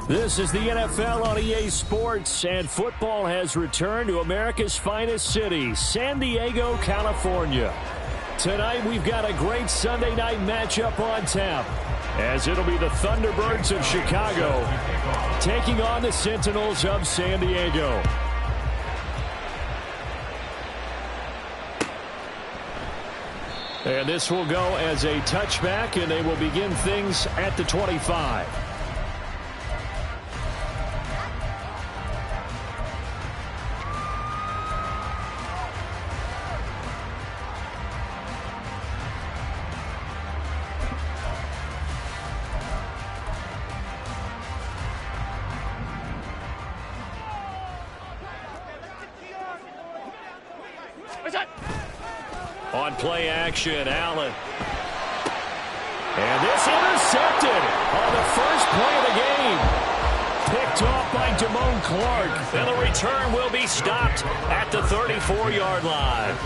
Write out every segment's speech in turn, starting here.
This is the NFL on EA Sports, and football has returned to America's finest city, San Diego, California. Tonight, we've got a great Sunday night matchup on tap, as it'll be the Thunderbirds of Chicago taking on the Sentinels of San Diego. And this will go as a touchback, and they will begin things at the 25. On play action, Allen. And this intercepted on the first play of the game. Picked off by Damone Clark. And the return will be stopped at the 34-yard line.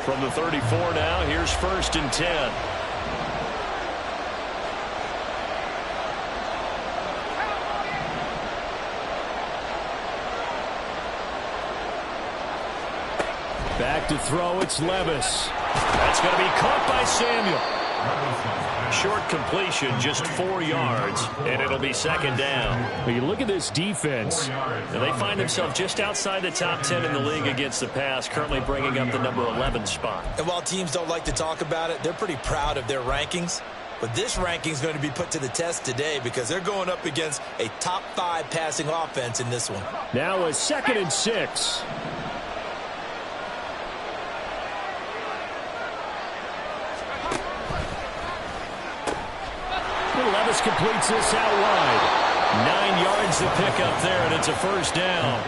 From the 34 now, here's 1st and 10. Back to throw, it's Levis. That's going to be caught by Samuel. Short completion, just 4 yards, and it'll be 2nd down. When you look at this defense, they find themselves just outside the top 10 in the league against the pass, currently bringing up the number 11 spot. And while teams don't like to talk about it, they're pretty proud of their rankings. But this ranking is going to be put to the test today because they're going up against a top 5 passing offense in this one. Now a 2nd and 6. Levis completes this out wide. 9 yards to pick up there, and it's a 1st down.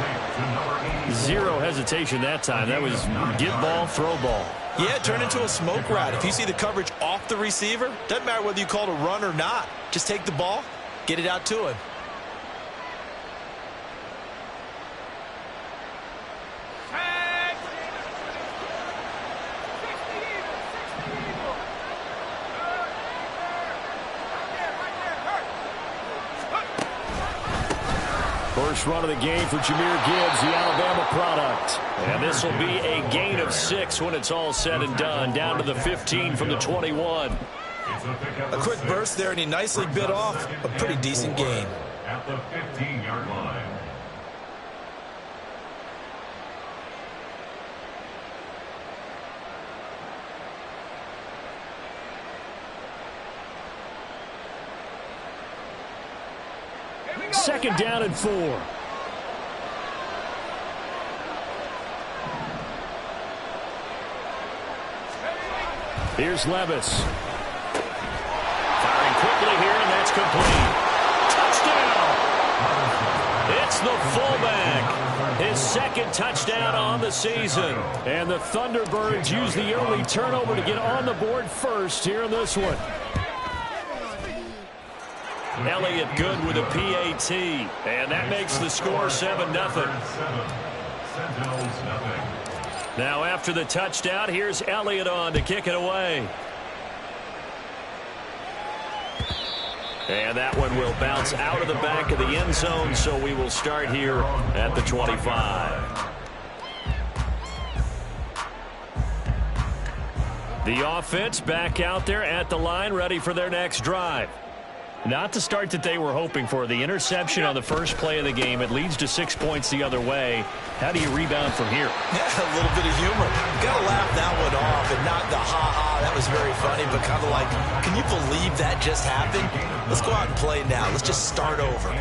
Zero hesitation that time. That was get ball, throw ball. Yeah, turn into a smoke route. If you see the coverage off the receiver, doesn't matter whether you call it a run or not. Just take the ball, get it out to him. First run of the game for Jahmyr Gibbs, the Alabama product. And this will be a gain of 6 when it's all said and done. Down to the 15 from the 21. A quick burst there, and he nicely bit off a pretty decent gain. At the 15-yard line. Second down and 4. Here's Levis. Firing quickly here, and that's complete. Touchdown! It's the fullback. His 2nd touchdown on the season. And the Thunderbirds use the early turnover to get on the board first here in this one. Elliott good with a PAT, and that makes the score 7-0. Now after the touchdown, here's Elliott on to kick it away. And that one will bounce out of the back of the end zone, so we will start here at the 25. The offense back out there at the line, ready for their next drive. Not the start that they were hoping for. The interception on the first play of the game. It leads to 6 points the other way. How do you rebound from here? Yeah, a little bit of humor. Got to laugh that one off and not the ha-ha. That was very funny, but kind of like, can you believe that just happened? Let's go out and play now. Let's just start over.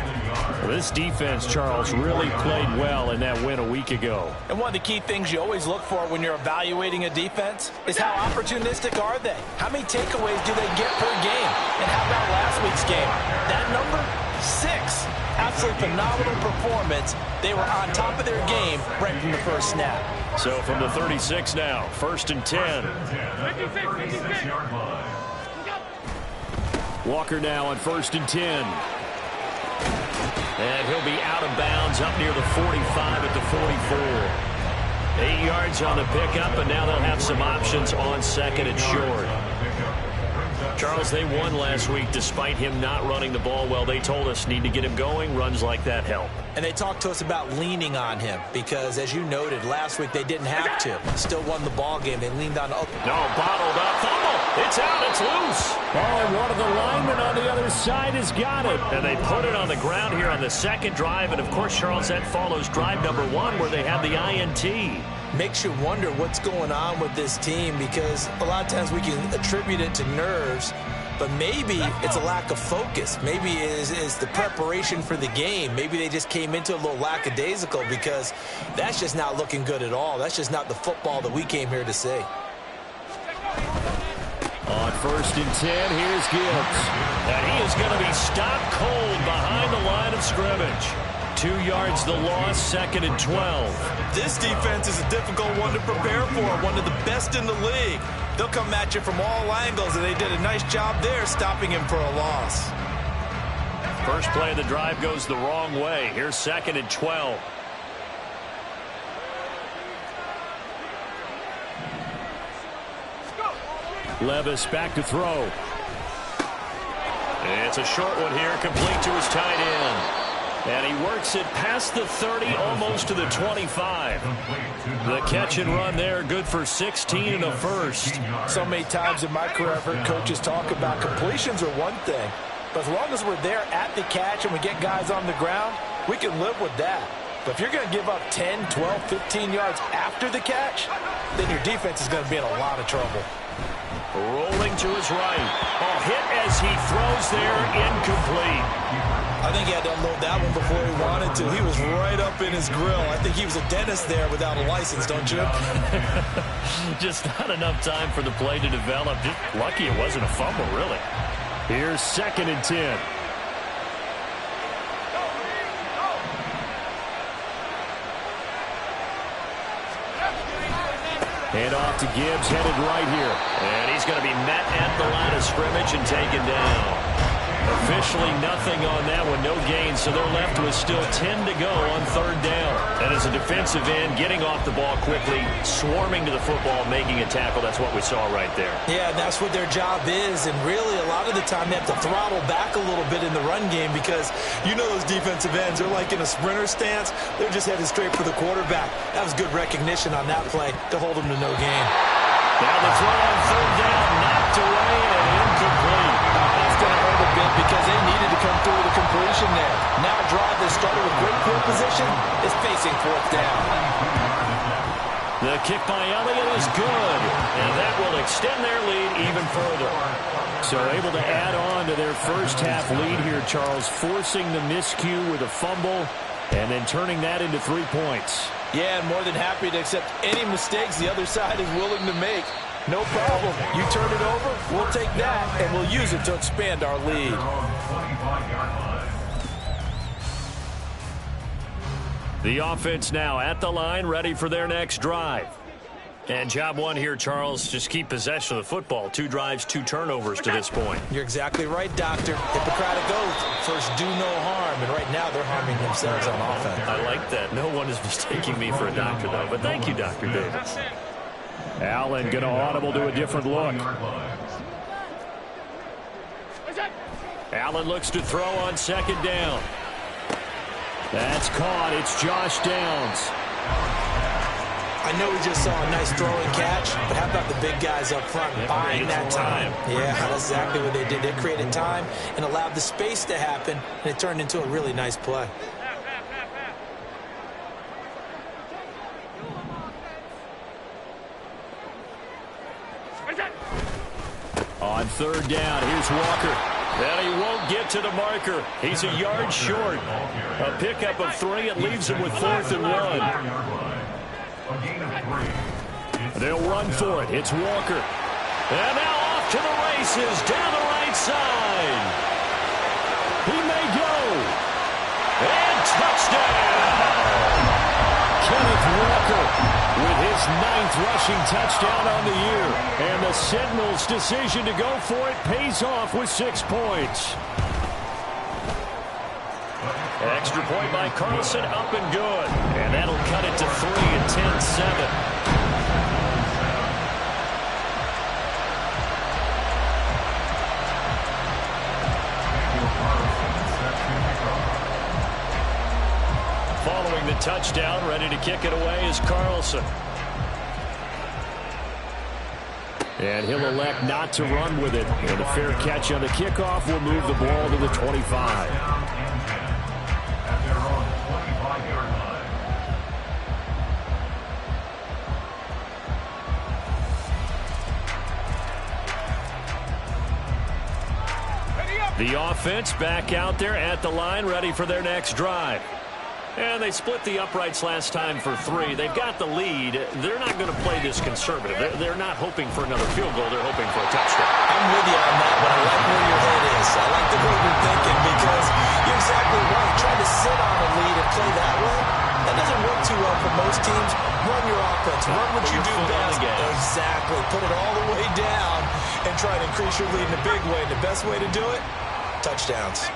Well, this defense, Charles, really played well in that win a week ago. And one of the key things you always look for when you're evaluating a defense is how opportunistic are they? How many takeaways do they get per game? And how about last week's game? That number, 6. absolutely phenomenal performance. They were on top of their game right from the first snap. So from the 36 now, 1st and 10. Walker now on 1st and 10. And he'll be out of bounds up near the 45 at the 44. 8 yards on the pickup, and now they'll have some options on 2nd and short. Charles, they won last week despite him not running the ball well. They told us need to get him going. Runs like that help. And they talked to us about leaning on him because, as you noted, last week they didn't have to. Still won the ball game. They leaned on. No, bottled up. Fumble. It's out. It's loose. Oh, and one of the linemen on the other side has got it. And they put it on the ground here on the 2nd drive. And, of course, Charles, that follows drive number 1 where they had the INT. Makes you wonder what's going on with this team because a lot of times we can attribute it to nerves, but maybe it's a lack of focus. Maybe it's the preparation for the game. Maybe they just came into a little lackadaisical because that's just not looking good at all. That's just not the football that we came here to see. On 1st and 10, here's Gibbs. And he is going to be stopped cold behind the line of scrimmage. 2 yards the loss, 2nd and 12. This defense is a difficult one to prepare for, one of the best in the league. They'll come at you from all angles, and they did a nice job there stopping him for a loss. First play of the drive goes the wrong way. Here's 2nd and 12. Levis back to throw. It's a short one here, complete to his tight end. And he works it past the 30, almost to the 25. The catch and run there, good for 16 and a first. So many times in my career, I've heard coaches talk about completions are one thing. But as long as we're there at the catch and we get guys on the ground, we can live with that. But if you're going to give up 10, 12, 15 yards after the catch, then your defense is going to be in a lot of trouble. Rolling to his right. Oh, hit as he throws there, incomplete. I think he had to unload that one before he wanted to. He was right up in his grill. I think he was a dentist there without a license, don't you? Just not enough time for the play to develop. Just lucky it wasn't a fumble, really. Here's 2nd and 10. Hand off to Gibbs, headed right here. And he's going to be met at the line of scrimmage and taken down. Officially nothing on that one, no gain, so they're left with still 10 to go on 3rd down. And as a defensive end, getting off the ball quickly, swarming to the football, making a tackle, that's what we saw right there. Yeah, that's what their job is, and really a lot of the time they have to throttle back a little bit in the run game because you know those defensive ends, they're like in a sprinter stance, they're just headed straight for the quarterback. That was good recognition on that play to hold them to no gain. Now the throw on 3rd down, knocked away and incomplete. That's going to hurt a bit because they needed to come through with a completion there. Now a drive that started with great field position is facing 4th down. The kick by Elliott is good, and that will extend their lead even further. So able to add on to their first half lead here, Charles, forcing the miscue with a fumble and then turning that into 3 points. Yeah, and more than happy to accept any mistakes the other side is willing to make. No problem. You turn it over, we'll take that, and we'll use it to expand our lead. The offense now at the line, ready for their next drive. And job one here, Charles, just keep possession of the football. 2 drives, 2 turnovers to this point. You're exactly right, Doctor. Hippocratic oath. First, do no harm. And right now, they're harming themselves on offense. I like that. No one is mistaking me for a doctor, though. But thank you, Dr. Davis. Allen going to audible to a different look. Allen looks to throw on 2nd down. That's caught. It's Josh Downs. I know we just saw a nice throw and catch, but how about the big guys up front buying that time? Yeah, that's exactly what they did. They created time and allowed the space to happen, and it turned into a really nice play. On 3rd down, here's Walker. And he won't get to the marker. He's a yard short. A pickup of 3. It leaves him with 4th and 1. They'll run for it. It's Walker. And now off to the races down the right side. He may go. Touchdown! Kenneth Walker with his 9th rushing touchdown on the year. And the Sentinels' decision to go for it pays off with 6 points. Extra point by Carlson, up and good. And that'll cut it to 3 at 10-7. Following the touchdown, ready to kick it away is Carlson. And he'll elect not to run with it. And a fair catch on the kickoff will move the ball to the 25. The offense back out there at the line, ready for their next drive. And they split the uprights last time for 3. They've got the lead. They're not going to play this conservative. They're not hoping for another field goal. They're hoping for a touchdown. I'm with you on that, but I like where your head is. I like the way you're thinking because you're exactly right. Trying to sit on a lead and play that way, that doesn't work too well for most teams. Run your offense. Run what you do best. Exactly. Put it all the way down and try to increase your lead in a big way. And the best way to do it, touchdowns.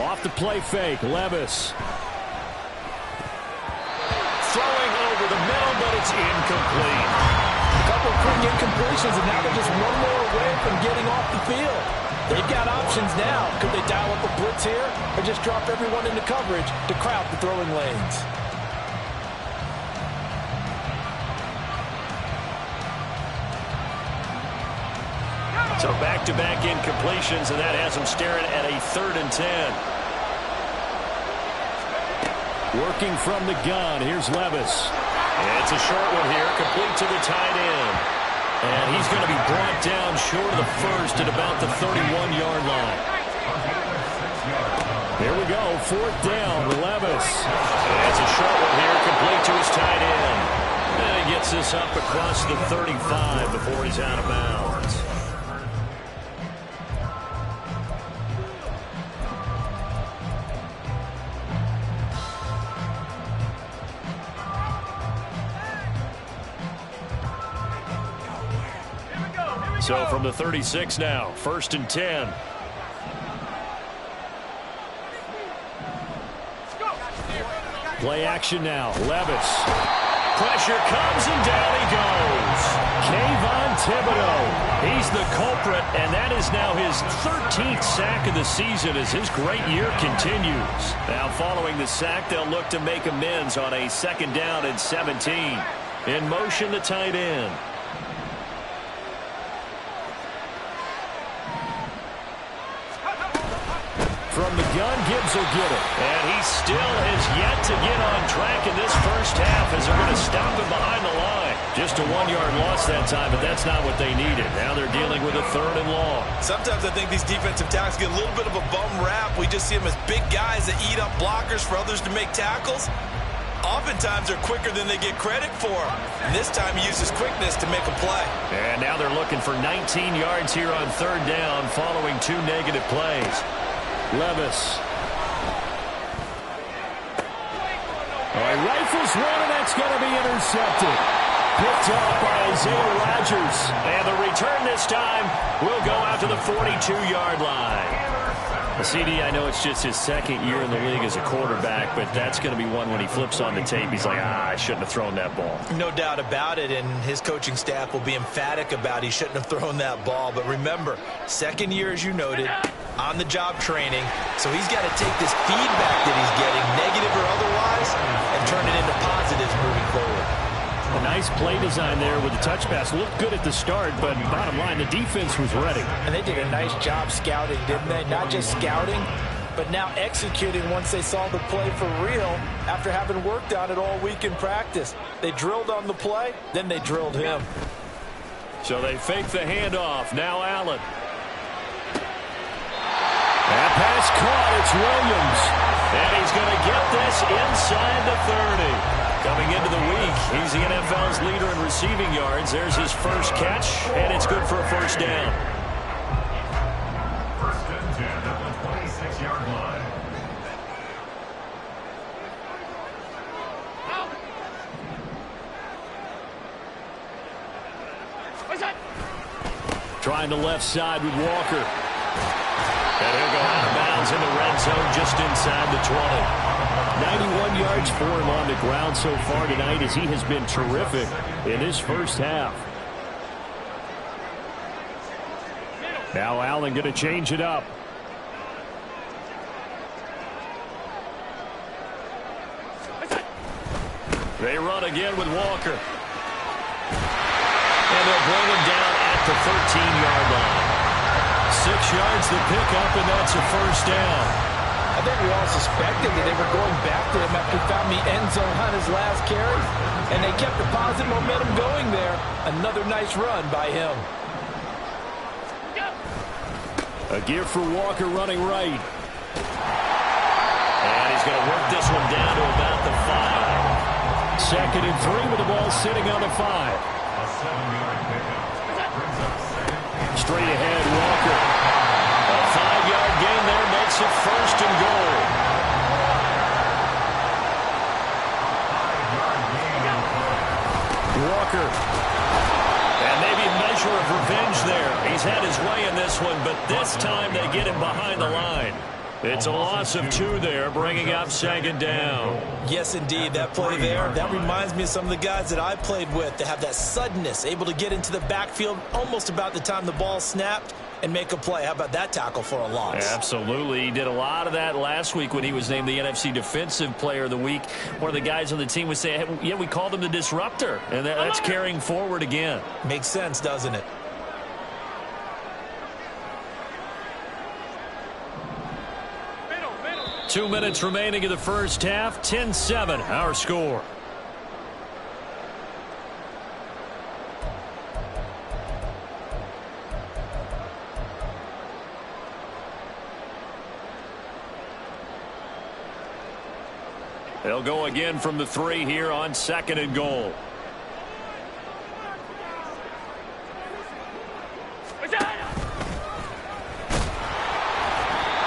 Off the play fake, Levis. Throwing over the middle, but it's incomplete. A couple of quick incompletions, and now they're just one more away from getting off the field. They've got options now. Could they dial up a blitz here or just drop everyone into coverage to crowd the throwing lanes? So back-to-back incompletions, and that has them staring at a 3rd and 10. Working from the gun, here's Levis. It's a short one here, complete to the tight end. And he's going to be brought down short of the first at about the 31-yard line. Here we go, 4th down, Levis. It's a short one here, complete to his tight end. And he gets this up across the 35 before he's out of bounds. So from the 36 now, 1st and 10. Play action now, Levis. Pressure comes and down he goes. Kayvon Thibodeaux, he's the culprit, and that is now his 13th sack of the season as his great year continues. Now following the sack, they'll look to make amends on a 2nd down and 17. In motion, the tight end. From the gun, Gibbs will get it. And he still has yet to get on track in this first half as they're going to stop him behind the line. Just a 1-yard loss that time, but that's not what they needed. Now they're dealing with a 3rd and long. Sometimes I think these defensive tackles get a little bit of a bum rap. We just see them as big guys that eat up blockers for others to make tackles. Oftentimes they're quicker than they get credit for. And this time he uses quickness to make a play. And now they're looking for 19 yards here on 3rd down following 2 negative plays. Levis. All right, rifles one, and that's going to be intercepted. Picked off by Isaiah Rodgers. And the return this time will go out to the 42-yard line. CD, I know it's just his 2nd year in the league as a quarterback, but that's going to be one when he flips on the tape. He's like, I shouldn't have thrown that ball. No doubt about it, and his coaching staff will be emphatic about he shouldn't have thrown that ball. But remember, 2nd year, as you noted, on-the-job training, so he's got to take this feedback that he's getting, negative or otherwise, and turn it into positives moving forward. A nice play design there with the touch pass. Looked good at the start, but bottom line, the defense was ready. And they did a nice job scouting, didn't they? Not just scouting, but now executing once they saw the play for real after having worked on it all week in practice. They drilled on the play, then they drilled him. So they fake the handoff. Now Allen. That pass caught. It's Williams. And he's going to get this inside the 30. Coming into the week, he's the NFL's leader in receiving yards. There's his first catch, and it's good for a first down. First and 10 at the 26-yard line. Trying the left side with Walker. And he'll go out of bounds in the red zone just inside the 20. 91 yards for him on the ground so far tonight as he has been terrific in this first half. Now Allen going to change it up. They run again with Walker. And they'll bring him down at the 13-yard line. 6 yards to pick up, and that's a first down. I think we all suspected that they were going back to him after he found the end zone on his last carry. And they kept the positive momentum going there. Another nice run by him. A give for Walker running right. And he's going to work this one down to about the 5. 2nd and 3 with the ball sitting on the 5. A 7-yard pickup. Brings up second. Straight ahead, Walker. A 5-yard gain there makes it first and goal. 5-yard gain. Walker. And maybe a measure of revenge there. He's had his way in this one, but this time they get him behind the line. It's a loss of 2 there, bringing up 2nd down. Yes, indeed. That play there, that reminds me of some of the guys that I played with. They have that suddenness, able to get into the backfield almost about the time the ball snapped and make a play. How about that tackle for a loss? Absolutely. He did a lot of that last week when he was named the NFC Defensive Player of the Week. One of the guys on the team would say, hey, yeah, we called him the disruptor, and that's carrying forward again. Makes sense, doesn't it? Two minutes remaining in the first half. 10-7, our score. They'll go again from the 3 here on 2nd and goal.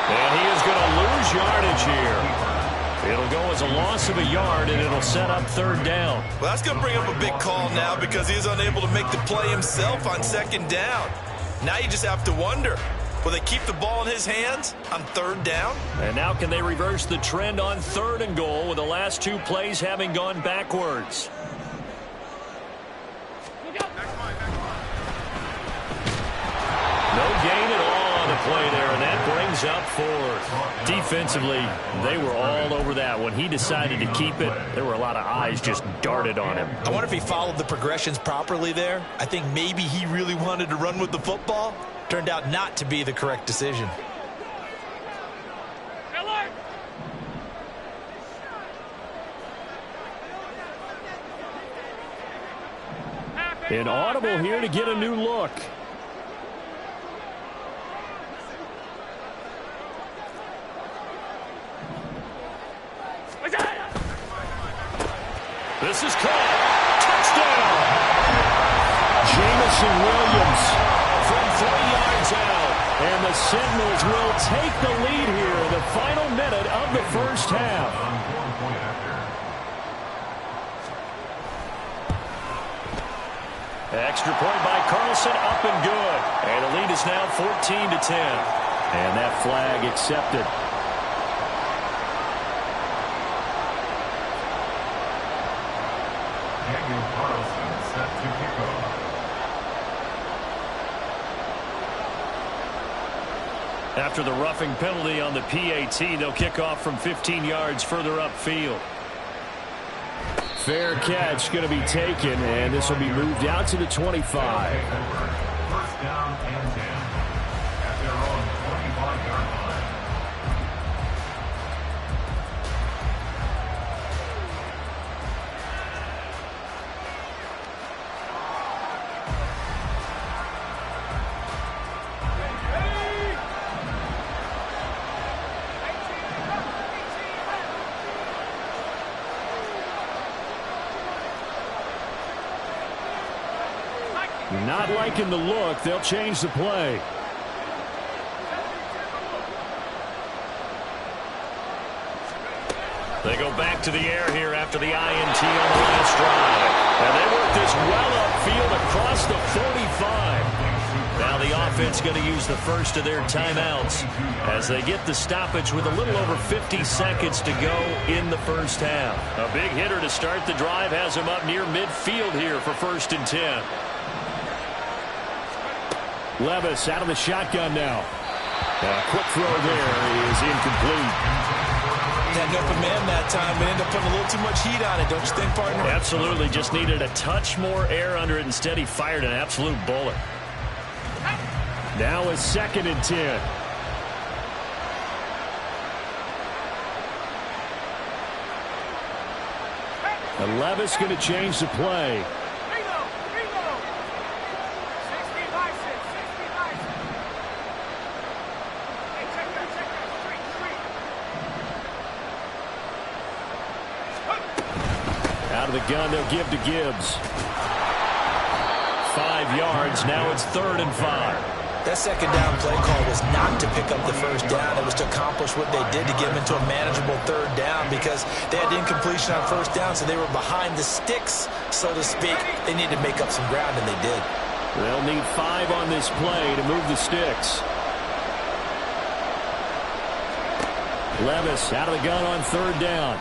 And he is going to lose yardage here. It'll go as a loss of a yard, and it'll set up 3rd down. Well, that's going to bring up a big call now because he's unable to make the play himself on 2nd down. Now you just have to wonder, will they keep the ball in his hands on 3rd down? And now can they reverse the trend on 3rd and goal with the last 2 plays having gone backwards? No gain at all on the play there, and that brings up 4th. Defensively, they were all over that. When he decided to keep it, there were a lot of eyes just darted on him. I wonder if he followed the progressions properly there. I think maybe he really wanted to run with the football. Turned out not to be the correct decision. An audible here to get a new look. This is caught. Touchdown! Jamison Williams from 3 yards out. And the Sentinels will take the lead here in the final minute of the first half. Extra point by Carlson, up and good. And the lead is now 14-10. And that flag accepted. Daniel Carlson set to kick off. After the roughing penalty on the PAT, they'll kick off from 15 yards further upfield. Fair catch going to be taken, and this will be moved out to the 25. First down and 10 at their own 25-yard line. Not liking the look. They'll change the play. They go back to the air here after the INT on the last drive. And they work this well upfield across the 45. Now the offense going to use the first of their timeouts as they get the stoppage with a little over 50 seconds to go in the first half. A big hitter to start the drive has him up near midfield here for 1st and 10. Levis out of the shotgun now. A quick throw there is incomplete. Had an open man that time, but ended up putting a little too much heat on it, don't you think, partner? Absolutely. Just needed a touch more air under it. Instead, he fired an absolute bullet. Now it's 2nd and 10. And Levis going to change the play. Out of the gun, they'll give to Gibbs. 5 yards. Now it's 3rd and 5. That second down play call was not to pick up the first down. It was to accomplish what they did to get them into a manageable 3rd down because they had incompletion on 1st down, so they were behind the sticks, so to speak. They needed to make up some ground, and they did. They'll need 5 on this play to move the sticks. Levis out of the gun on 3rd down.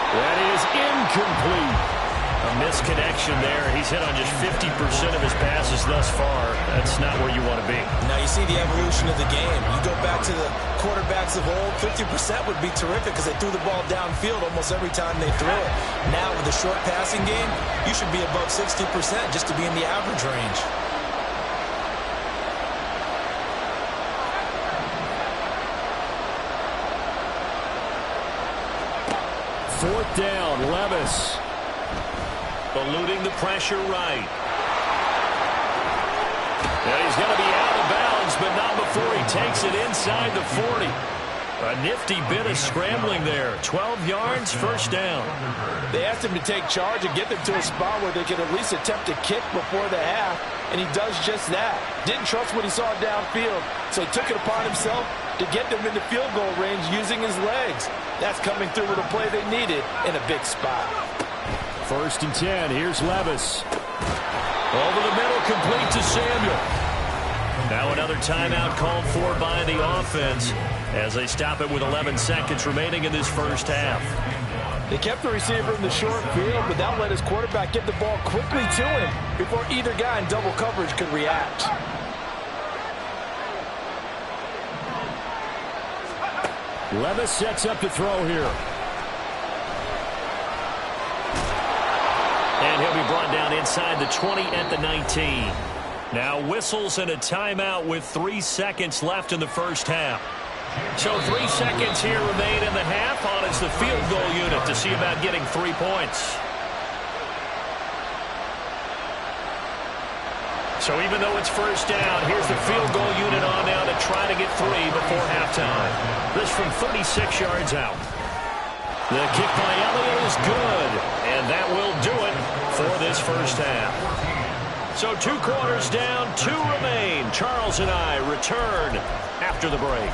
That is incomplete. A misconnection there. He's hit on just 50% of his passes thus far. That's not where you want to be. Now you see the evolution of the game. You go back to the quarterbacks of old, 50% would be terrific because they threw the ball downfield almost every time they threw it. Now with the short passing game, you should be above 60% just to be in the average range. Fourth down, Levis. Eluding the pressure right. And he's going to be out of bounds, but not before he takes it inside the 40. A nifty bit of scrambling there. 12 yards, 1st down. They asked him to take charge and get them to a spot where they could at least attempt a kick before the half, and he does just that. Didn't trust what he saw downfield, so he took it upon himself to get them into field goal range using his legs. That's coming through with a play they needed in a big spot. 1st and 10. Here's Levis. Over the middle, complete to Samuel. Now another timeout called for by the offense as they stop it with 11 seconds remaining in this first half. They kept the receiver in the short field, but that let his quarterback get the ball quickly to him before either guy in double coverage could react. Levis sets up to throw here. And he'll be brought down inside the 20 at the 19. Now whistles and a timeout with 3 seconds left in the first half. So 3 seconds here remain in the half. On it's the field goal unit to see about getting 3 points. So even though it's 1st down, here's the field goal unit on now to try to get 3 before halftime. This from 36 yards out. The kick by Elliott is good, and that will do it for this first half. So 2 quarters down, 2 remain. Charles and I return after the break.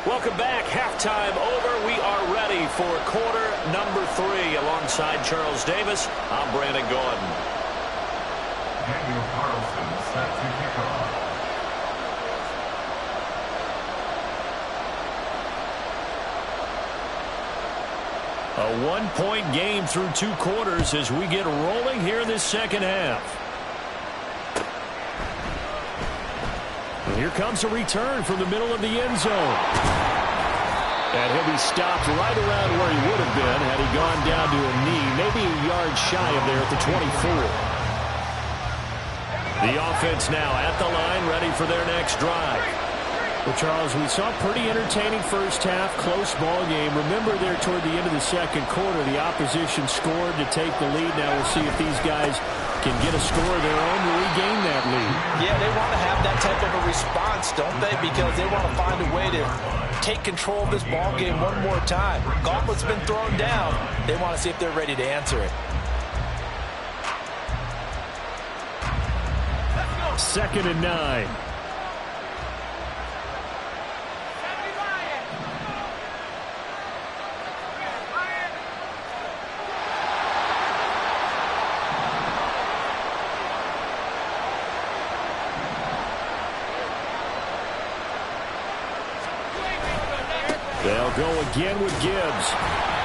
Welcome back. Halftime over. We are ready for quarter number 3. Alongside Charles Davis, I'm Brandon Gordon. Daniel Carlson set to kick off. A 1-point game through 2 quarters as we get rolling here in this second half. And here comes a return from the middle of the end zone. And he'll be stopped right around where he would have been had he gone down to a knee, maybe a yard shy of there at the 24. The offense now at the line, ready for their next drive. Well, Charles, we saw a pretty entertaining first half, close ball game. Remember there toward the end of the second quarter, the opposition scored to take the lead. Now we'll see if these guys can get a score of their own to regain that lead. Yeah, they want to have that type of a response, don't they? Because they want to find a way to take control of this ball game one more time. Gauntlet's been thrown down. They want to see if they're ready to answer it. 2nd and 9. They'll go again with Gibbs.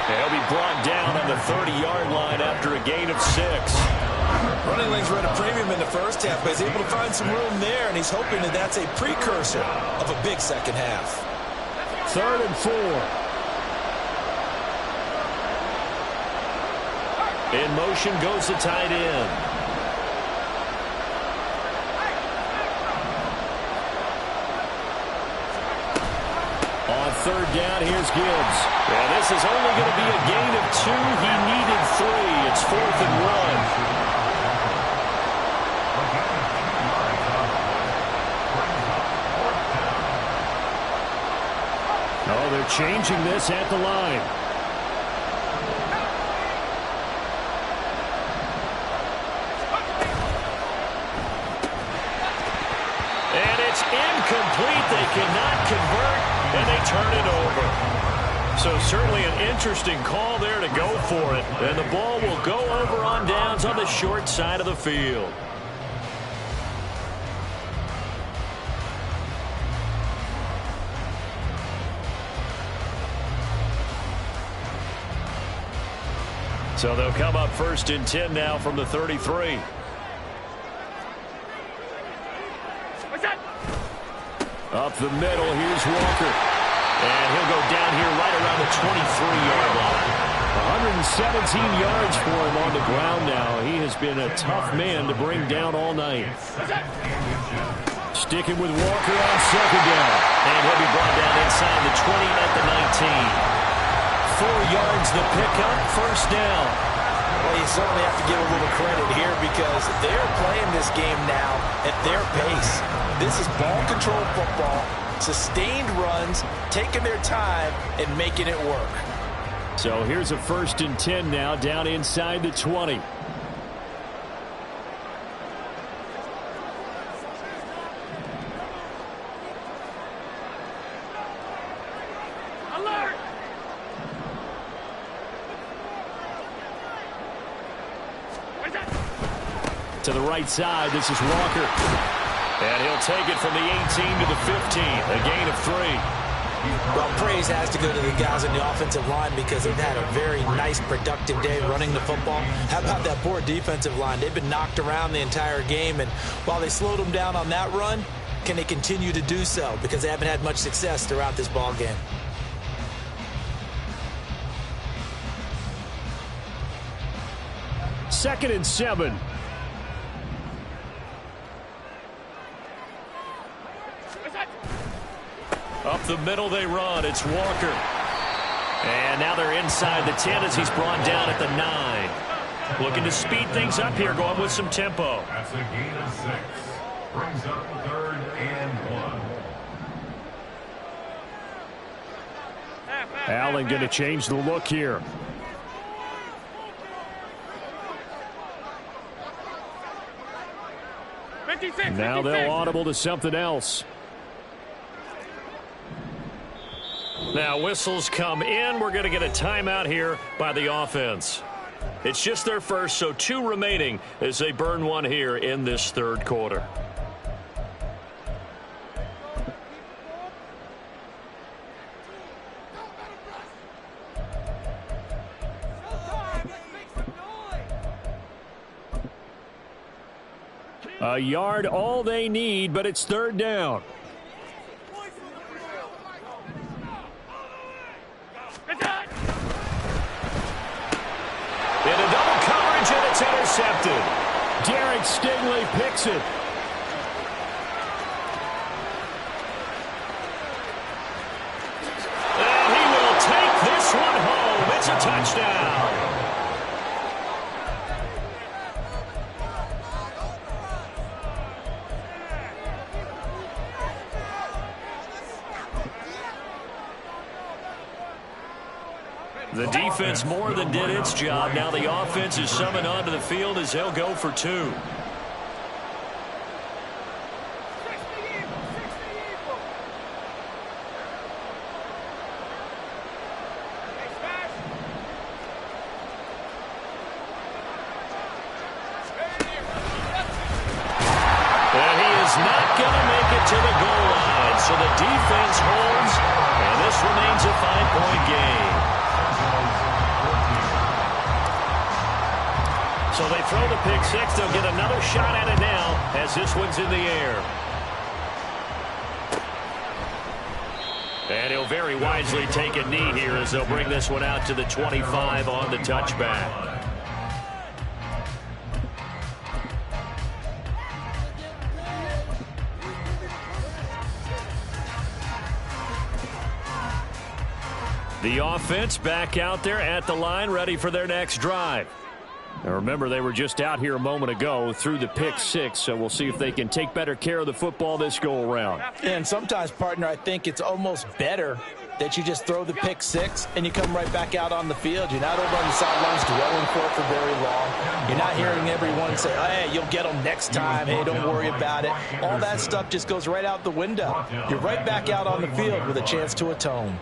And he'll be brought down on the 30-yard line after a gain of 6. Running lanes were at a premium in the first half, but he's able to find some room there, and he's hoping that that's a precursor of a big second half. 3rd and 4. In motion goes the tight end. On 3rd down, here's Gibbs. And this is only going to be a gain of 2. He needed 3. It's 4th and 1. Oh, they're changing this at the line. And it's incomplete. They cannot convert, and they turn it over. So certainly an interesting call there to go for it. And the ball will go over on downs on the short side of the field. So they'll come up 1st and 10 now from the 33. Up the middle, here's Walker. And he'll go down here right around the 23-yard line. 117 yards for him on the ground now. He has been a tough man to bring down all night. Sticking with Walker on 2nd down. And he'll be brought down inside the 20 at the 19. 4 yards the pickup, 1st down. Well, you certainly have to give a little credit here because they're playing this game now at their pace. This is ball control football, sustained runs, taking their time and making it work. So here's a 1st and 10 now, down inside the 20. To the right side, this is Walker. And he'll take it from the 18 to the 15, a gain of 3. Well, praise has to go to the guys on the offensive line because they've had a very nice, productive day running the football. How about that poor defensive line? They've been knocked around the entire game, and while they slowed them down on that run, can they continue to do so? Because they haven't had much success throughout this ball game. Second and 7. Up the middle they run. It's Walker. And now they're inside the 10 as he's brought down at the 9. Looking to speed things up here, going with some tempo. That's a gain of 6. Brings up 3rd and 1. Allen going to change the look here. Now they'll audible to something else. Now whistles come in. We're going to get a timeout here by the offense. It's just their first, so 2 remaining as they burn 1 here in this 3rd quarter. A yard, all they need, but it's 3rd down. Into double coverage, and it's intercepted. Derek Stingley picks it. It's a touchdown. The defense more than did its job. Now the offense is summoned onto the field as they'll go for two. And he is not going to make it to the goal line. So the defense holds, and this remains a 5-point game. So they throw the pick six. They'll get another shot at it now as this one's in the air. And he'll very wisely take a knee here as they'll bring this one out to the 25 on the touchback. The offense back out there at the line, ready for their next drive. Now remember, they were just out here a moment ago through the pick six, so we'll see if they can take better care of the football this go-around. And sometimes, partner, I think it's almost better that you just throw the pick six and you come right back out on the field. You're not over on the sidelines dwelling for very long. You're not hearing everyone say, hey, you'll get them next time. Hey, don't worry about it. All that stuff just goes right out the window. You're right back out on the field with a chance to atone.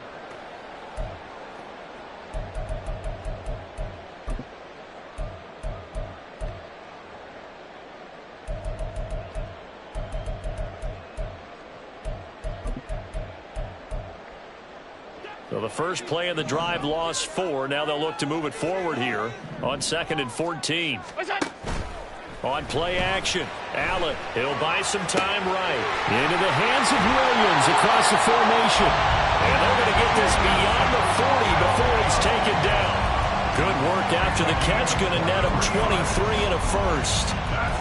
So the first play of the drive lost 4. Now they'll look to move it forward here on 2nd and 14. On play action, Allen, he'll buy some time right. Into the hands of Williams across the formation. And they're going to get this beyond the 40 before he's taken down. Good work after the catch, going to net him 23 and a first.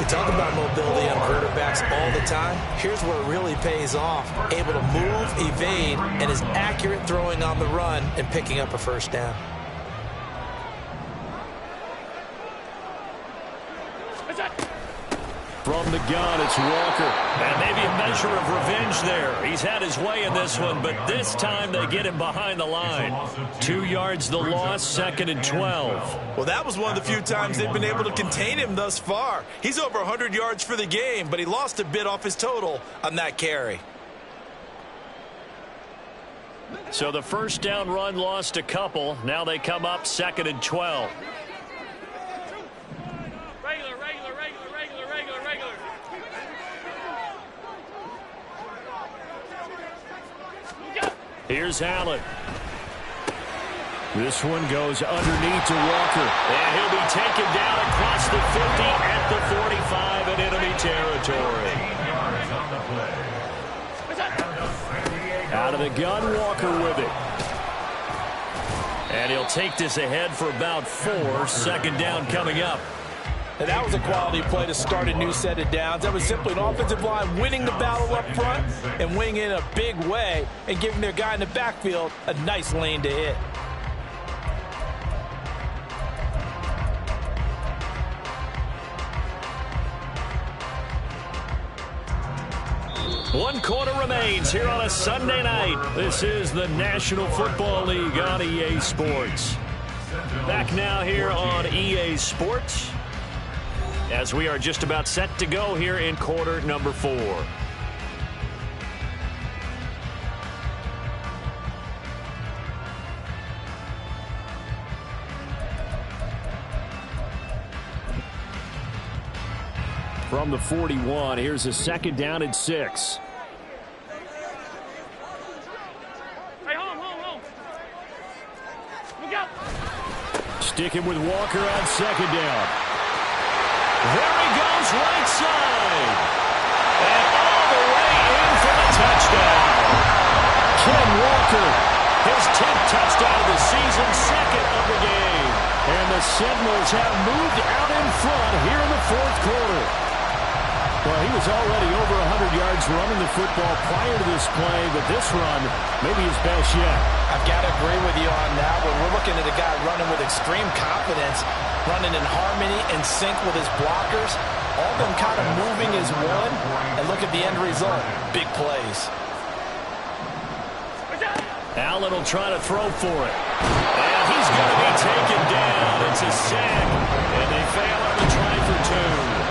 We talk about mobility on quarterbacks all the time. Here's where it really pays off. Able to move, evade, and is accurate throwing on the run and picking up a first down. From the gun, it's Walker. And maybe a measure of revenge there. He's had his way in this one, but this time they get him behind the line. 2 yards the loss, 2nd and 12. Well, that was one of the few times they've been able to contain him thus far. He's over 100 yards for the game, but he lost a bit off his total on that carry. So the first down run lost a couple. Now they come up 2nd and 12. Here's Allen. This one goes underneath to Walker. And he'll be taken down across the 50 at the 45 in enemy territory. Out of the gun, Walker with it. And he'll take this ahead for about 4. 2nd down coming up. And that was a quality play to start a new set of downs. That was simply an offensive line winning the battle up front and winning in a big way and giving their guy in the backfield a nice lane to hit. One quarter remains here on a Sunday night. This is the National Football League on EA Sports. Back now here on EA Sports, as we are just about set to go here in quarter number 4. From the 41, here's a 2nd down and 6. Hey, home. Look out. Sticking with Walker on 2nd down. There he goes, right side. And all the way in for the touchdown. Ken Walker, his 10th touchdown of the season, 2nd of the game. And the Seminoles have moved out in front here in the 4th quarter. Well, he was already over 100 yards running the football prior to this play, but this run may be his best yet. I've got to agree with you on that, but we're looking at a guy running with extreme confidence, running in harmony and sync with his blockers, all them kind of moving as one, and look at the end result. Big plays. Allen will try to throw for it. And he's going to be taken down. It's a sack, and they fail on the try for 2.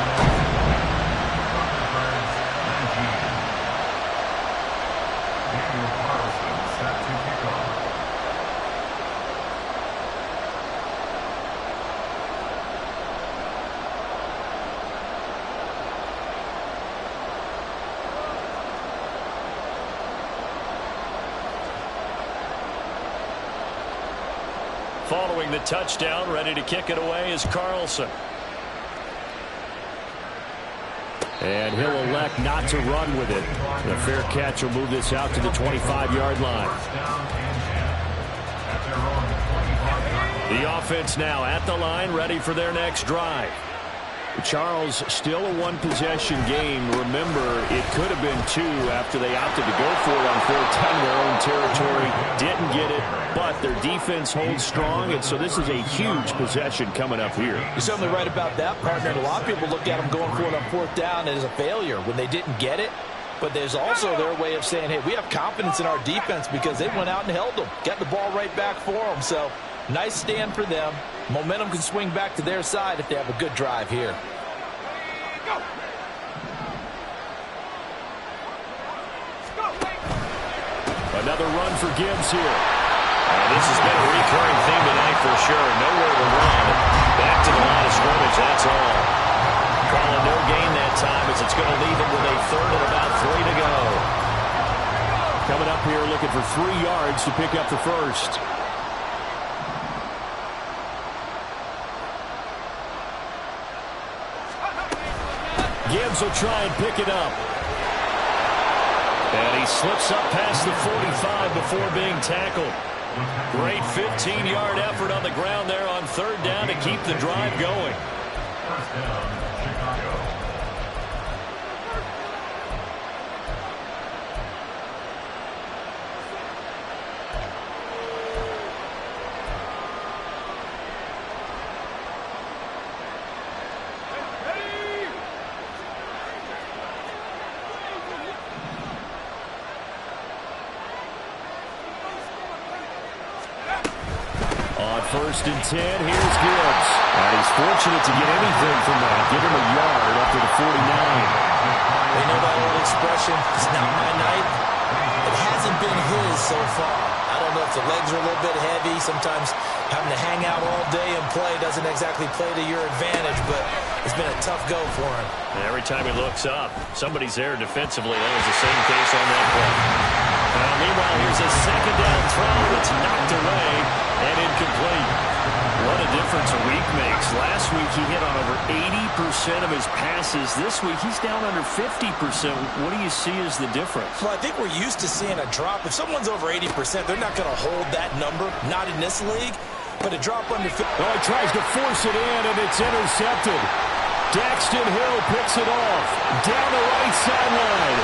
Following the touchdown, ready to kick it away is Carlson. And he'll elect not to run with it. The fair catch will move this out to the 25-yard line. The offense now at the line, ready for their next drive. Charles, still a one-possession game. Remember, it could have been 2 after they opted to go for it on 4th down in their own territory. Didn't get it, but their defense holds strong, and so this is a huge possession coming up here. You're certainly right about that, partner. And a lot of people look at them going for it on 4th down as a failure when they didn't get it. But there's also their way of saying, hey, we have confidence in our defense because they went out and held them, got the ball right back for them. So nice stand for them. Momentum can swing back to their side if they have a good drive here. Another run for Gibbs here. This has been a recurring theme tonight for sure. Nowhere to run. Back to the line of scrimmage, that's all. Calling no gain that time as it's going to leave him with a 3rd and about 3 to go. Coming up here looking for 3 yards to pick up the first. Gibbs will try and pick it up. And he slips up past the 45 before being tackled. Great 15-yard effort on the ground there on 3rd down to keep the drive going. First down, Chicago. On 1st and 10, here's Gibbs. And he's fortunate to get anything from that. Give him a yard up to the 49. They know that old expression, it's not my night. It hasn't been his so far. I don't know if the legs are a little bit heavy. Sometimes having to hang out all day and play doesn't exactly play to your advantage, but it's been a tough go for him. And every time he looks up, somebody's there defensively. That was the same case on that play. Meanwhile, here's a 2nd down throw that's knocked away and incomplete. What a difference a week makes. Last week he hit on over 80% of his passes. This week he's down under 50%. What do you see as the difference? Well, I think we're used to seeing a drop. If someone's over 80%, they're not going to hold that number. Not in this league. But a drop under 50. Oh, he tries to force it in, and it's intercepted. Daxton Hill picks it off. Down the right sideline.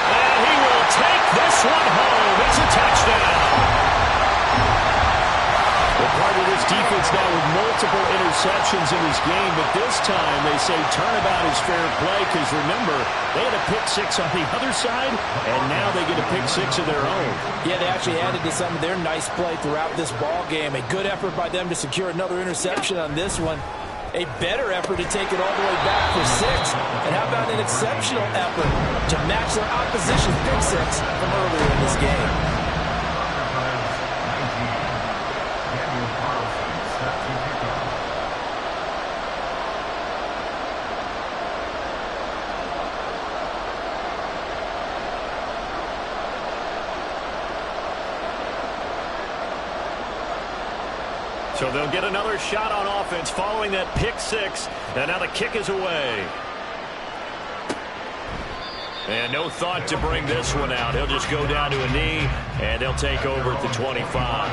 And he will take this one home. It's a touchdown. Well, part of this defense now with multiple interceptions in this game, but this time they say turnabout is fair play because, remember, they had a pick 6 on the other side, and now they get a pick 6 of their own. Yeah, they actually added to some of their nice play throughout this ball game. A good effort by them to secure another interception on this one. A better effort to take it all the way back for 6. And how about an exceptional effort to match their opposition's pick 6 from earlier in this game. So they'll get another shot on offense following that pick 6. And now the kick is away. And no thought to bring this one out. He'll just go down to a knee, and they'll take over at the 25.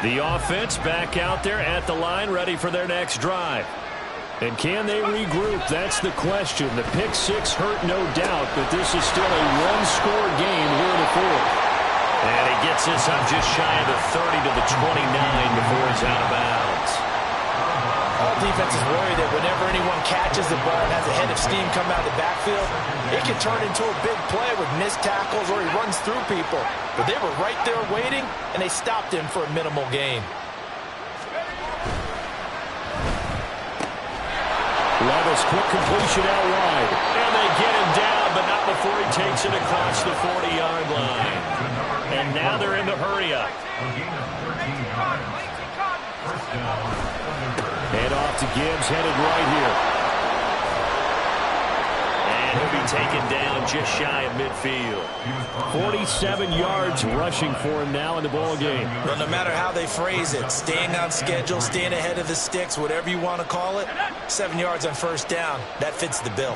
The offense back out there at the line, ready for their next drive. And can they regroup? That's the question. The pick six hurt, no doubt, but this is still a one-score game here in the fourth. And he gets this up just shy of the 30 to the 29 before he's out of bounds. All defenses worry that whenever anyone catches the ball and has a head of steam come out of the backfield, it can turn into a big play with missed tackles or he runs through people. But they were right there waiting, and they stopped him for a minimal gain. Levis, quick completion out wide. And they get him down, but not before he takes it across the 40-yard line. And now they're in the hurry-up. Head off to Gibbs, headed right here. And he'll be taken down just shy of midfield. 47 yards rushing for him now in the ball game. Well, no matter how they phrase it, staying on schedule, staying ahead of the sticks, whatever you want to call it, 7 yards on first down, that fits the bill.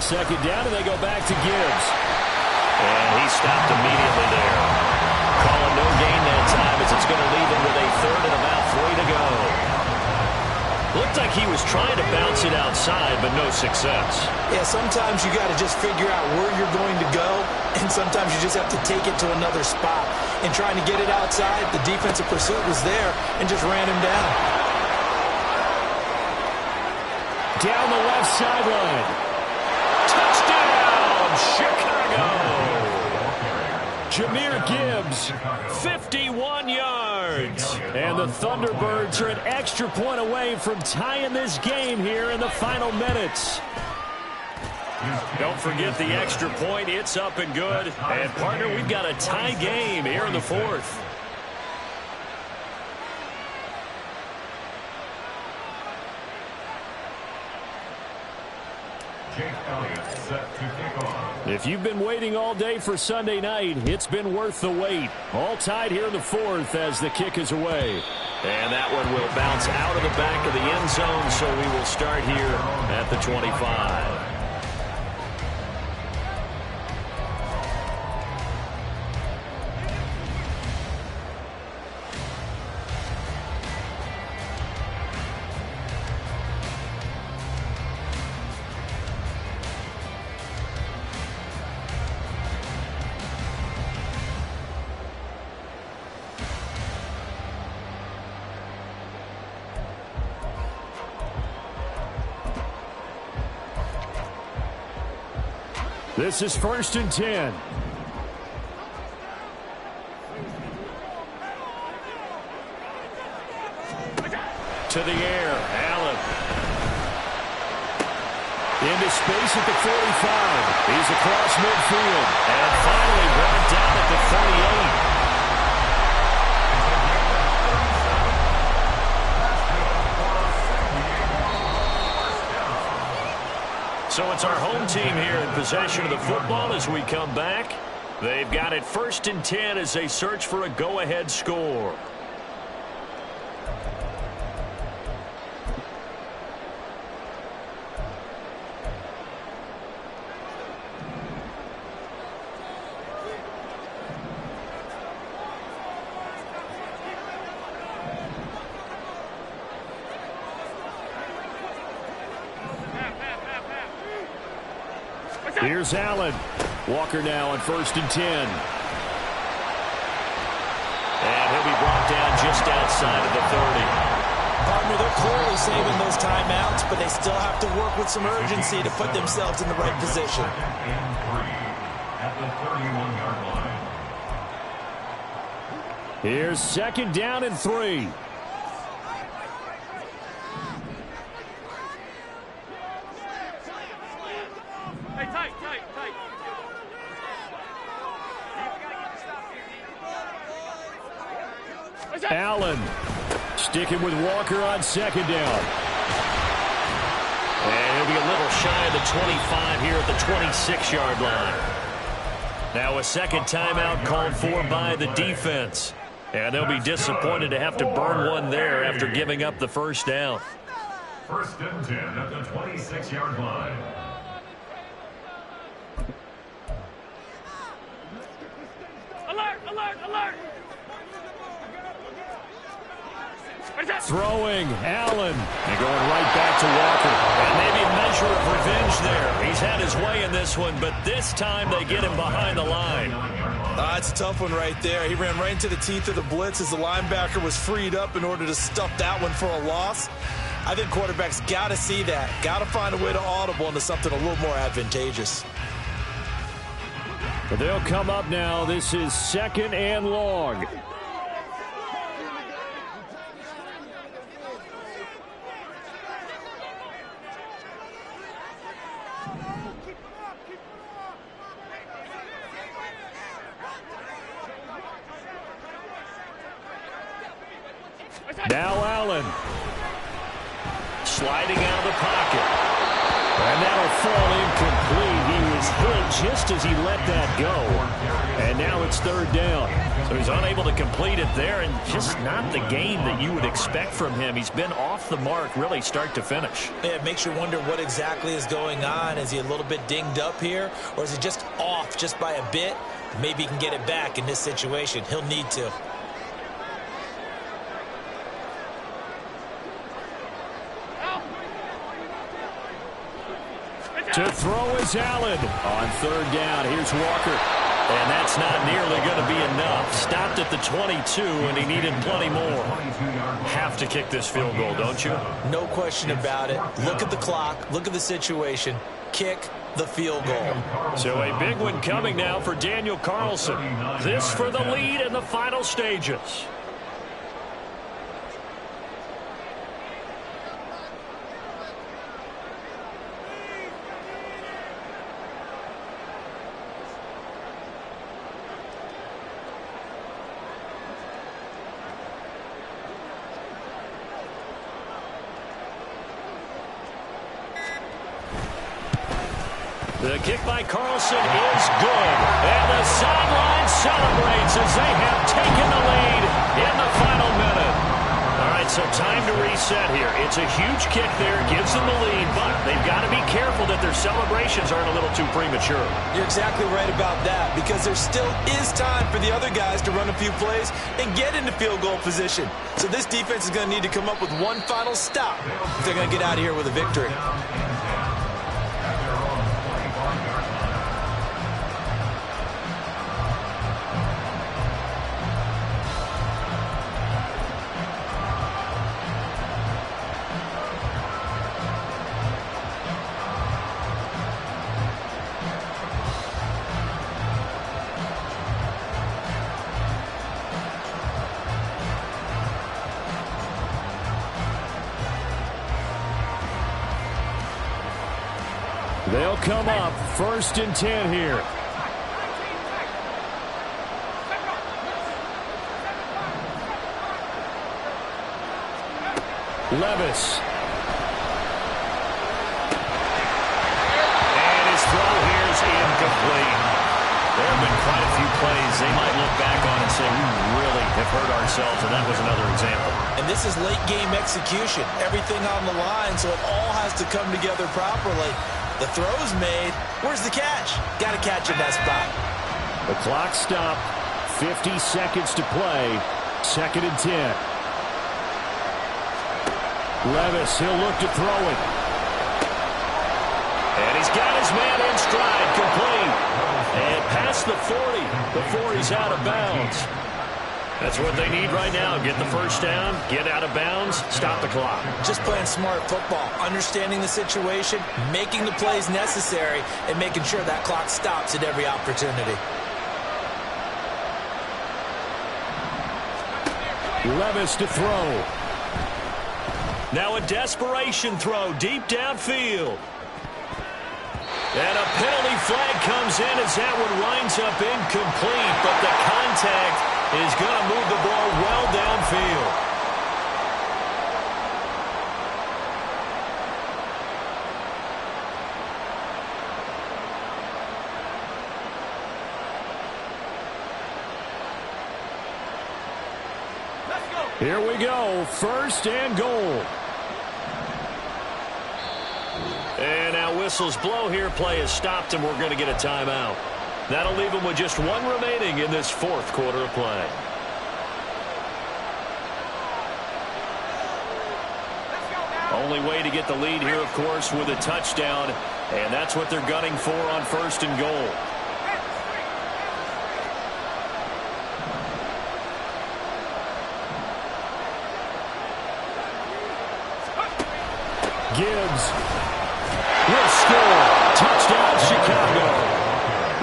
Second down, and they go back to Gibbs. And he stopped immediately there. Calling no gain that time as it's going to leave him with a third and about 3 to go. Looked like he was trying to bounce it outside, but no success. Yeah, sometimes you got to just figure out where you're going to go, and sometimes you just have to take it to another spot. And trying to get it outside, the defensive pursuit was there and just ran him down. Down the left sideline. Touchdown, Chicago! Jahmyr Gibbs, 51 yards. And the Thunderbirds are an extra point away from tying this game here in the final minutes. Don't forget the extra point. It's up and good. And, partner, we've got a tie game here in the fourth. If you've been waiting all day for Sunday night, it's been worth the wait. All tied here in the fourth as the kick is away. And that one will bounce out of the back of the end zone, so we will start here at the 25. This is 1st and 10. To the air, Allen. Into space at the 45. He's across midfield. And finally brought down at the 38. So it's our home team here in possession of the football as we come back. They've got it 1st and 10 as they search for a go-ahead score. Here's Allen. Walker now on 1st and 10. And he'll be brought down just outside of the 30. Partner, they're clearly saving those timeouts, but they still have to work with some urgency to put themselves in the right position. At the 31-yard line. Here's 2nd down and 3. Allen sticking with Walker on 2nd down. And he'll be a little shy of the 25 here at the 26-yard line. Now a second timeout called for by the defense. And they'll be disappointed to have to burn one there after giving up the first down. First and 10 at the 26-yard line. Alert, alert, alert. Throwing, Allen. And going right back to Walker. And maybe a measure of revenge there. He's had his way in this one, but this time they get him behind the line. It's a tough one right there. He ran right into the teeth of the blitz as the linebacker was freed up in order to stuff that one for a loss. I think quarterbacks got to see that. Got to find a way to audible into something a little more advantageous. But they'll come up now. This is 2nd and long. Now Allen. Sliding out of the pocket. And that'll fall incomplete. He was hit just as he let that go. And now it's 3rd down. So he's unable to complete it there, and just not the game that you would expect from him. He's been off the mark really start to finish. Yeah, it makes you wonder what exactly is going on. Is he a little bit dinged up here, or is he just off just by a bit? Maybe he can get it back in this situation. He'll need to. To throw is Allen. On 3rd down, here's Walker. And that's not nearly going to be enough. Stopped at the 22, and he needed plenty more. Have to kick this field goal, don't you? No question about it. Look at the clock. Look at the situation. Kick the field goal. So a big one coming now for Daniel Carlson. This for the lead in the final stages. The kick by Carlson is good. And the sideline celebrates as they have taken the lead in the final minute. All right, so time to reset here. It's a huge kick there, gives them the lead, but they've got to be careful that their celebrations aren't a little too premature. You're exactly right about that, because there still is time for the other guys to run a few plays and get into field goal position. So this defense is going to need to come up with one final stop if they're going to get out of here with a victory. They'll come up 1st and 10 here. Levis. And his throw here is incomplete. There have been quite a few plays they might look back on and say, we really have hurt ourselves, and that was another example. And this is late game execution. Everything on the line, so it all has to come together properly. The throw's made. Where's the catch? Got to catch in that spot. The clock stopped. 50 seconds to play. 2nd and 10. Levis, he'll look to throw it. And he's got his man in stride, complete. And past the 40 before he's out of bounds. That's what they need right now. Get the first down, get out of bounds, stop the clock. Just playing smart football, understanding the situation, making the plays necessary, and making sure that clock stops at every opportunity. Levis to throw. Now a desperation throw deep downfield. And a penalty flag comes in as that one winds up incomplete, but the contact is going to move the ball well downfield. Here we go, first and goal. And now whistles blow here. Play is stopped, and we're going to get a timeout. That'll leave them with just one remaining in this fourth quarter of play. Only way to get the lead here, of course, with a touchdown, and that's what they're gunning for on first and goal. Gibbs will score. Touchdown, Chicago.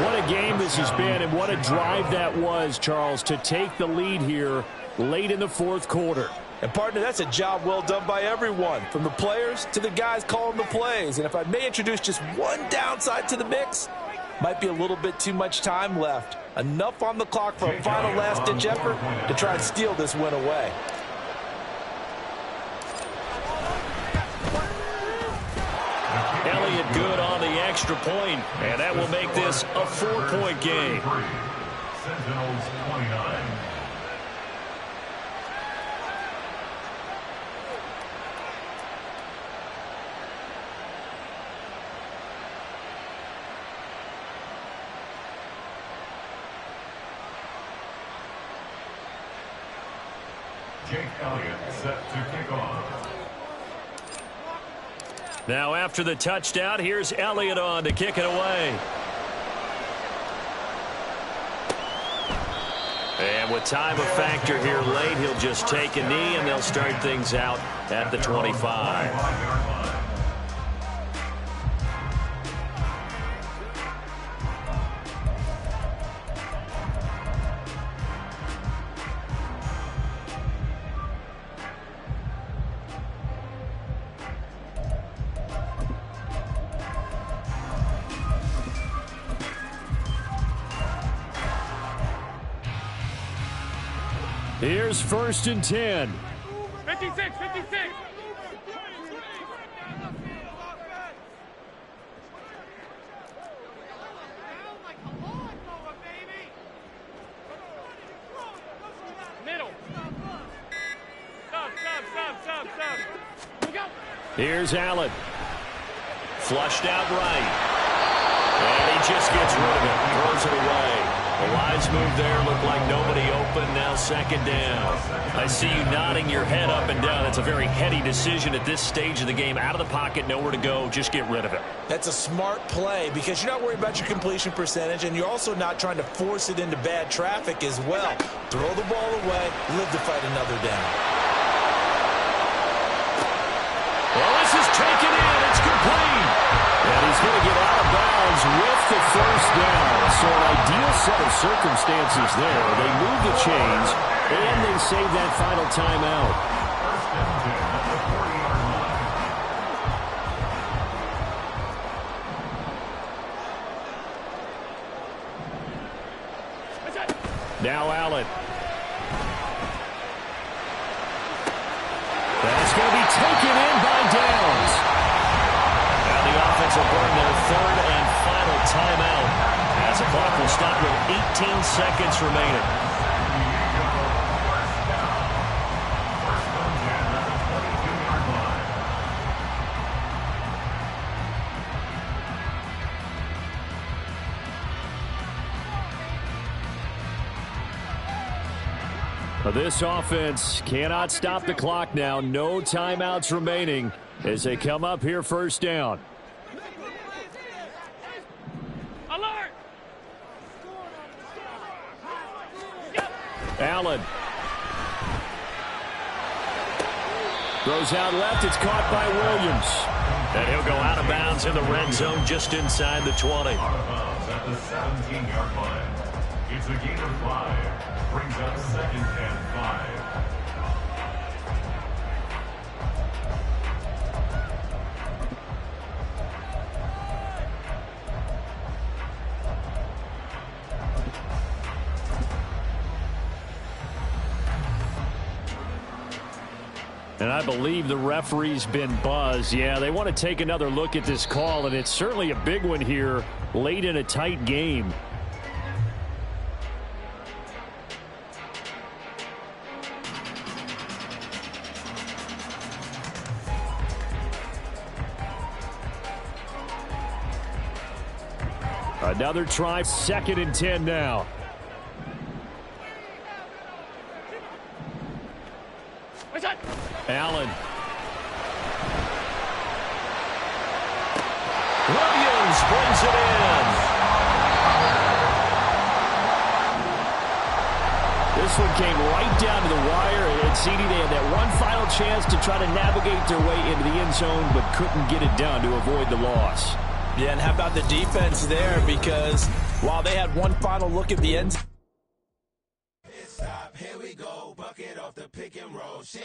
What a game this has been, and what a drive that was, Charles, to take the lead here late in the fourth quarter. And, partner, that's a job well done by everyone, from the players to the guys calling the plays. And if I may introduce just one downside to the mix, might be a little bit too much time left. Enough on the clock for a final last-ditch effort to try and steal this win away. Elliott good on the extra point, and that will make this a 4-point game. Sentinels 29. Jake Elliott set to kick off. Now after the touchdown, here's Elliott on to kick it away. And with time a factor here late, he'll just take a knee, and they'll start things out at the 25. Here's first and 10. 56, 56. Middle. Stop. Here's Allen. Flushed out right. And he just gets rid of it. Throws it away. The wise move there. Looked like nobody open. Now second down. I see you nodding your head up and down. That's a very heady decision at this stage of the game. Out of the pocket, nowhere to go. Just get rid of it. That's a smart play because you're not worried about your completion percentage, and you're also not trying to force it into bad traffic as well. Throw the ball away, live to fight another down. Well, this is taken in. It's complete. And he's going to get out of bounds with the first down. So an ideal set of circumstances there. They move the chains, and they save that final timeout. First and 10 at the 40-yard line. Now Allen. That's going to be taken in by Downs. And the offense will burn their third and final timeout as the clock will stop with 18 seconds remaining. First and 10 at the 22-yard line. This offense cannot stop the clock now. No timeouts remaining as they come up here first down. Alert! Allen. Throws out left. It's caught by Williams. And he'll go out of bounds in the red zone just inside the 20. Out of bounds at the 17-yard line. It's a gain of 5. Brings up second and 5. And I believe the referee's been buzzed. Yeah, they want to take another look at this call, and it's certainly a big one here late in a tight game. Another try, 2nd and 10 now. Allen. Williams brings it in. This one came right down to the wire, and CD, they had that one final chance to try to navigate their way into the end zone, but couldn't get it done to avoid the loss. Yeah, and how about the defense there? Because while they had one final look at the end zone. Stop, here we go, bucket off the pick and roll. Shit,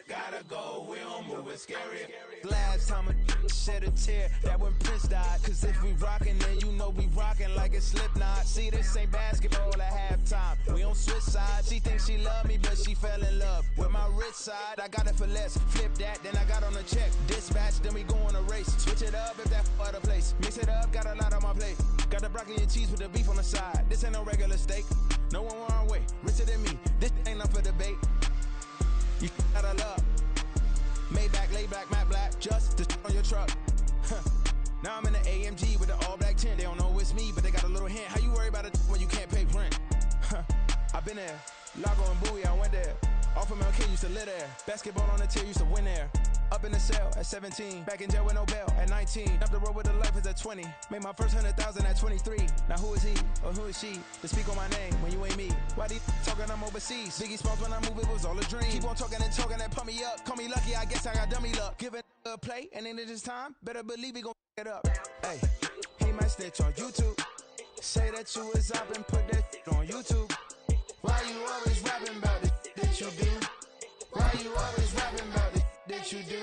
gotta go, we don't move it scary. Last time a shed a tear, that when Prince died. Cause if we rockin', then you know we rockin' like a Slipknot. See, this ain't basketball at halftime. We don't switch sides. She thinks she love me, but she fell in love with my rich side. I got it for less, flip that, then I got on a check. Dispatch, then we go on a race. Switch it up if that other place. Mix it up, got a lot on my plate. Got the broccoli and cheese with the beef on the side. This ain't no regular steak. No one wrong way, richer than me. This ain't up for debate. You gotta love. Maybach, lay back, matte black, just to on your truck. Now I'm in the AMG with the all black tint. They don't know it's me, but they got a little hint. How you worry about it when you can't pay rent? I've been there. Lago and Bowie, I went there. Off of MLK, used to live there. Basketball on the tier, used to win there. Up in the cell at 17. Back in jail with no bail at 19. Up the road with the life is at 20. Made my first 100,000 at 23. Now who is he or who is she to speak on my name when you ain't me? Why they talking I'm overseas? Biggie Smalls when I move, it was all a dream. Keep on talking and pump me up. Call me lucky, I guess I got dummy luck. Give it a play and then it's time. Better believe we gon' it up. Hey, he might snitch on YouTube. Say that you was up and put that on YouTube. Why you always rapping about it that you do? Why you always rapping about it that you do?